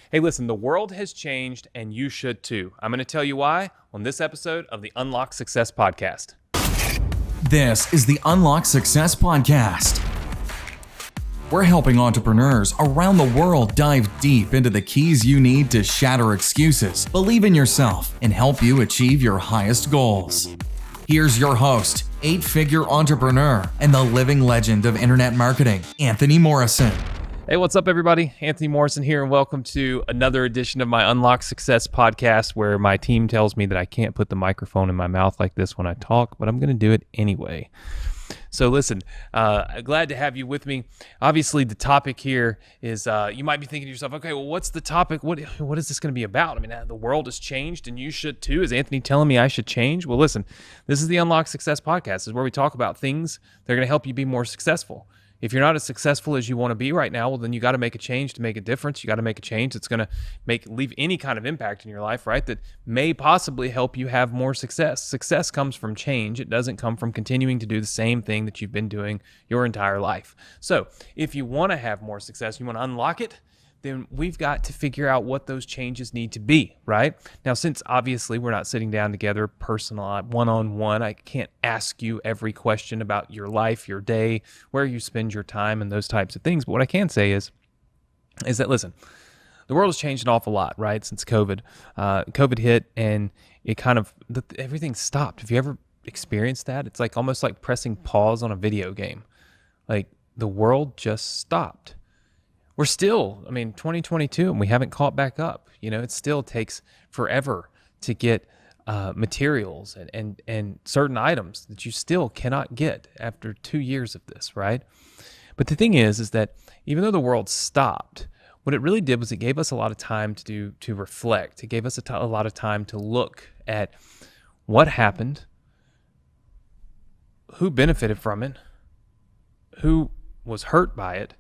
Hey, listen, the world has changed and you should too. I'm going to tell you why on this episode of the Unlock Success Podcast. This is the Unlock Success Podcast. We're helping entrepreneurs around the world dive deep into the keys you need to shatter excuses, believe in yourself, and help you achieve your highest goals. Here's your host, 8-figure entrepreneur and the living legend of internet marketing, Anthony Morrison. Hey, what's up, everybody? Anthony Morrison here, and welcome to another edition of my Unlock Success Podcast, where my team tells me that I can't put the microphone in my mouth like this when I talk, but I'm going to do it anyway. So listen, glad to have you with me. Obviously, the topic here is, you might be thinking to yourself, okay, well, what's the topic? What is this going to be about? I mean, the world has changed and you should too. Is Anthony telling me I should change? Well, listen, this is the Unlock Success Podcast. This is where we talk about things that are going to help you be more successful. If you're not as successful as you want to be right now, well, then you got to make a change to make a difference. You got to make a change that's going to leave any kind of impact in your life, right? That may possibly help you have more success. Success comes from change. It doesn't come from continuing to do the same thing that you've been doing your entire life. So if you want to have more success, you want to unlock it, then we've got to figure out what those changes need to be, right? Now, since obviously we're not sitting down together personal, one-on-one, I can't ask you every question about your life, your day, where you spend your time, and those types of things. But what I can say is that, listen, the world has changed an awful lot, right, since COVID. COVID hit, and it kind of, everything stopped. Have you ever experienced that? It's like almost like pressing pause on a video game. Like, the world just stopped. We're still, 2022, and we haven't caught back up. You know, it still takes forever to get materials and certain items that you still cannot get after 2 years of this, right? But the thing is that even though the world stopped, what it really did was it gave us a lot of time to reflect. It gave us a lot of time to look at what happened, who benefited from it, who was hurt by it,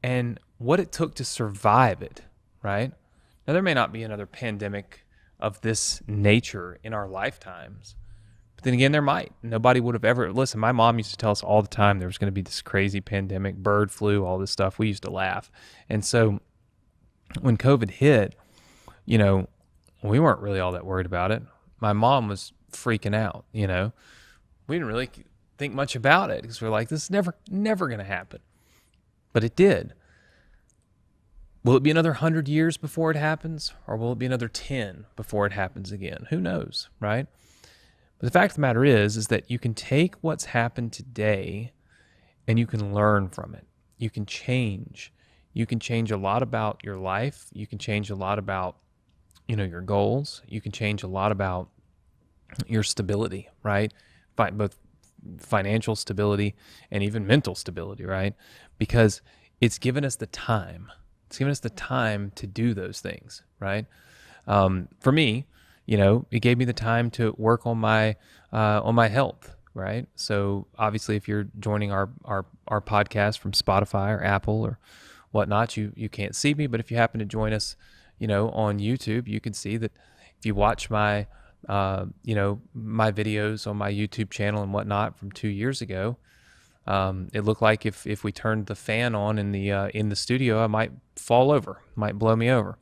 and what it took to survive it, right? Now, there may not be another pandemic of this nature in our lifetimes, but then again, there might. Nobody would have ever, listen, my mom used to tell us all the time there was going to be this crazy pandemic, bird flu, all this stuff. We used to laugh. And so when COVID hit, we weren't really all that worried about it. My mom was freaking out, We didn't really think much about it because we're like, this is never going to happen. But it did. Will it be another 100 years before it happens? Or will it be another 10 before it happens again? Who knows, right? But the fact of the matter is that you can take what's happened today and you can learn from it. You can change. You can change a lot about your life. You can change a lot about, your goals. You can change a lot about your stability, right? Both financial stability and even mental stability, right? Because it's given us the time. It's given us the time to do those things, right? For me, it gave me the time to work on my health, right? So obviously, if you're joining our podcast from Spotify or Apple or whatnot, you can't see me, but if you happen to join us, on YouTube, you can see that if you watch my my videos on my YouTube channel and whatnot from 2 years ago, it looked like if we turned the fan on in the studio, I might fall over, might blow me over.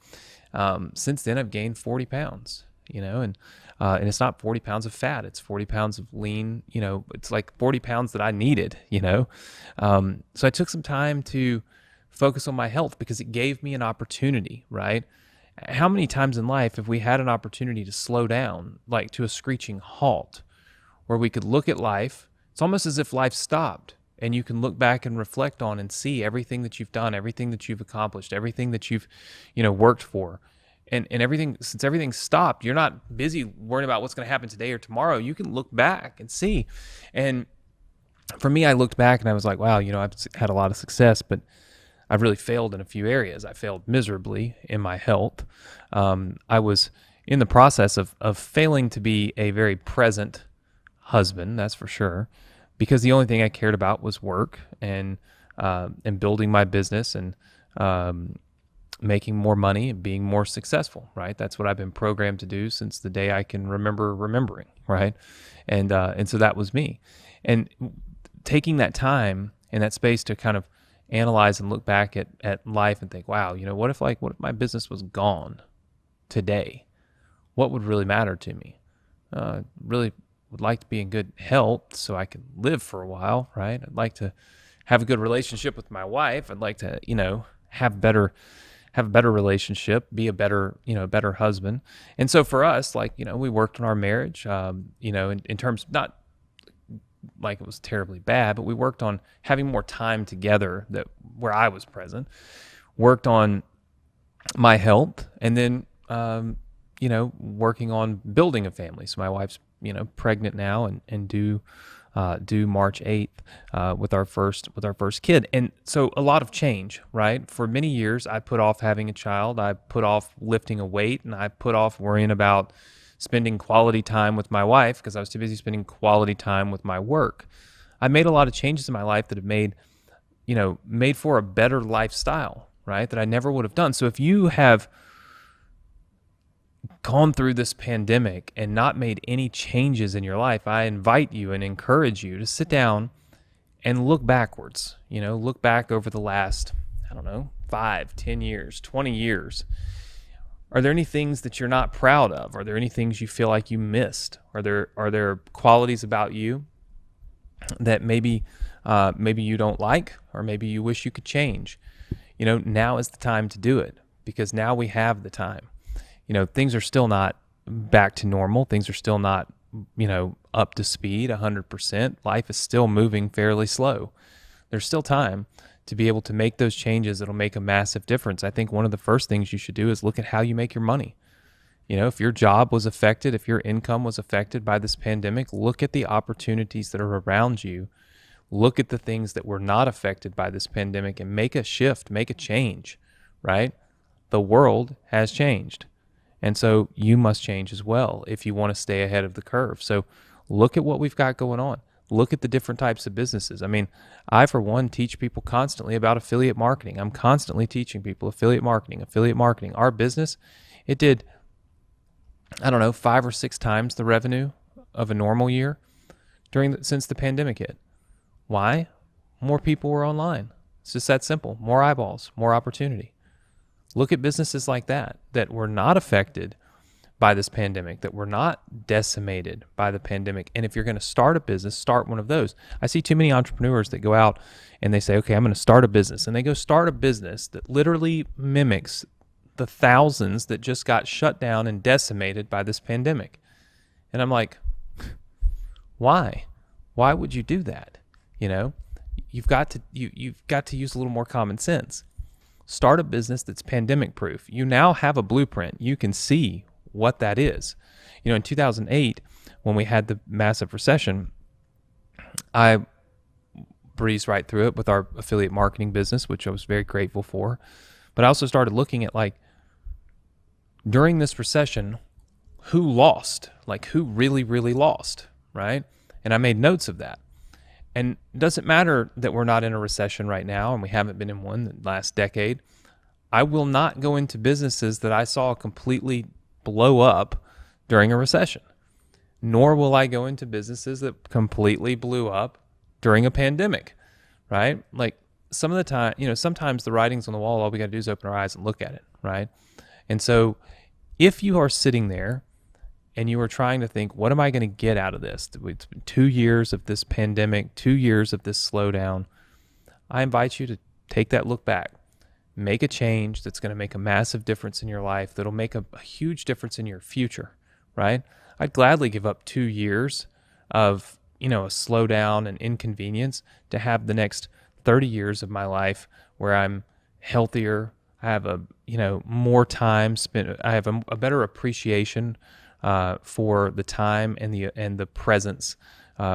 Since then, I've gained 40 pounds, and it's not 40 pounds of fat. It's 40 pounds of lean, it's like 40 pounds that I needed, So I took some time to focus on my health because it gave me an opportunity, right? How many times in life have we had an opportunity to slow down, like to a screeching halt, where we could look at life? It's almost as if life stopped and you can look back and reflect on and see everything that you've done, everything that you've accomplished, everything that you've, worked for. And everything, since everything stopped, you're not busy worrying about what's going to happen today or tomorrow. You can look back and see. And for me, I looked back and I was like, wow, I've had a lot of success, but I've really failed in a few areas. I failed miserably in my health. I was in the process of failing to be a very present husband, that's for sure, because the only thing I cared about was work and building my business and making more money and being more successful, right? That's what I've been programmed to do since the day I can remember remembering, right? And so that was me. And taking that time and that space to kind of analyze and look back at life and think, wow, what if my business was gone today? What would really matter to me? Really would like to be in good health so I can live for a while, right? I'd like to have a good relationship with my wife. I'd like to, have a better relationship, be a better husband. And so for us, we worked on our marriage, in terms, not like it was terribly bad, but we worked on having more time together where I was present, worked on my health, and then, working on building a family. So my wife's, pregnant now and due March 8th, with our first kid. And so a lot of change, right? For many years, I put off having a child. I put off lifting a weight, and I put off worrying about spending quality time with my wife because I was too busy spending quality time with my work. I made a lot of changes in my life that have made for a better lifestyle, right? That I never would have done. So if you have gone through this pandemic and not made any changes in your life, I invite you and encourage you to sit down and look backwards, look back over the last, 5, 10 years, 20 years. Are there any things that you're not proud of? Are there any things you feel like you missed? Are there qualities about you that maybe you don't like, or maybe you wish you could change? Now is the time to do it, because now we have the time. Things are still not back to normal. Things are still not, up to speed 100%. Life is still moving fairly slow. There's still time to be able to make those changes that'll make a massive difference. I think one of the first things you should do is look at how you make your money. If your job was affected, if your income was affected by this pandemic, look at the opportunities that are around you. Look at the things that were not affected by this pandemic and make a shift, make a change, right? The world has changed. And so you must change as well if you want to stay ahead of the curve. So look at what we've got going on. Look at the different types of businesses. I mean, I, for one, teach people constantly about affiliate marketing. I'm constantly teaching people affiliate marketing. Our business, it did, 5 or 6 times the revenue of a normal year since the pandemic hit. Why? More people were online. It's just that simple. More eyeballs, more opportunity. Look at businesses like that were not affected by this pandemic, that were not decimated by the pandemic. And if you're going to start a business, start one of those. I see too many entrepreneurs that go out and they say, okay, I'm going to start a business. And they go start a business that literally mimics the thousands that just got shut down and decimated by this pandemic. And I'm like, why? Why would you do that? You've got to use a little more common sense. Start a business that's pandemic proof. You now have a blueprint. You can see what that is. In 2008, when we had the massive recession, I breezed right through it with our affiliate marketing business, which I was very grateful for. But I also started looking at, during this recession, who lost? Who really, really lost, right? And I made notes of that. And it doesn't matter that we're not in a recession right now, and we haven't been in one the last decade. I will not go into businesses that I saw completely blow up during a recession, nor will I go into businesses that completely blew up during a pandemic, right? Some of the time, sometimes the writing's on the wall, all we got to do is open our eyes and look at it, right? And so if you are sitting there and you are trying to think, what am I going to get out of this? It's been 2 years of this pandemic, 2 years of this slowdown. I invite you to take that look back. Make a change that's going to make a massive difference in your life, that'll make a huge difference in your future, right? I'd gladly give up 2 years of, a slowdown and inconvenience to have the next 30 years of my life where I'm healthier, I have more time spent, I have a better appreciation for the time and the presence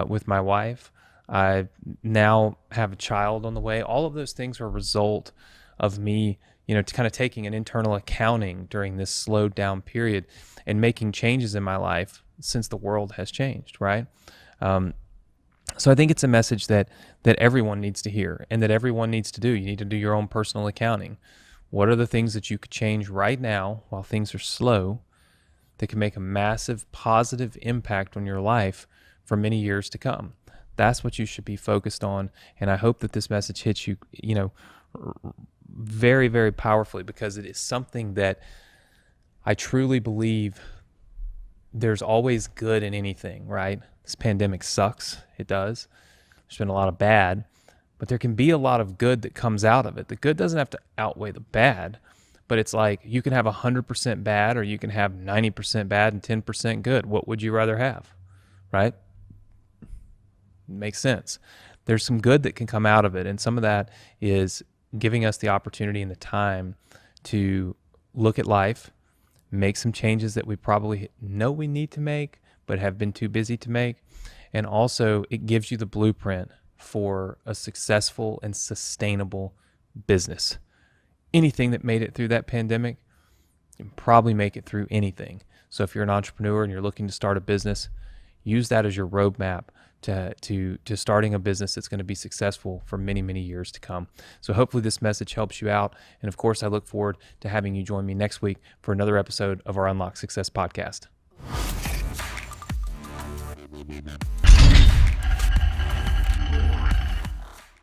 with my wife. I now have a child on the way. All of those things are a result of me, kind of taking an internal accounting during this slowed down period and making changes in my life since the world has changed, right? So I think it's a message that everyone needs to hear and that everyone needs to do. You need to do your own personal accounting. What are the things that you could change right now while things are slow that can make a massive positive impact on your life for many years to come? That's what you should be focused on. And I hope that this message hits you, very, very powerfully, because it is something that I truly believe there's always good in anything, right? This pandemic sucks. It does. There's been a lot of bad, but there can be a lot of good that comes out of it. The good doesn't have to outweigh the bad, but it's like you can have 100% bad, or you can have 90% bad and 10% good. What would you rather have, right? Makes sense. There's some good that can come out of it, and some of that is giving us the opportunity and the time to look at life, make some changes that we probably know we need to make but have been too busy to make. And also, it gives you the blueprint for a successful and sustainable business. Anything that made it through that pandemic can probably make it through anything. So if you're an entrepreneur and you're looking to start a business, use that as your roadmap to starting a business that's going to be successful for many, many years to come. So hopefully this message helps you out. And of course, I look forward to having you join me next week for another episode of our Unlock Success podcast.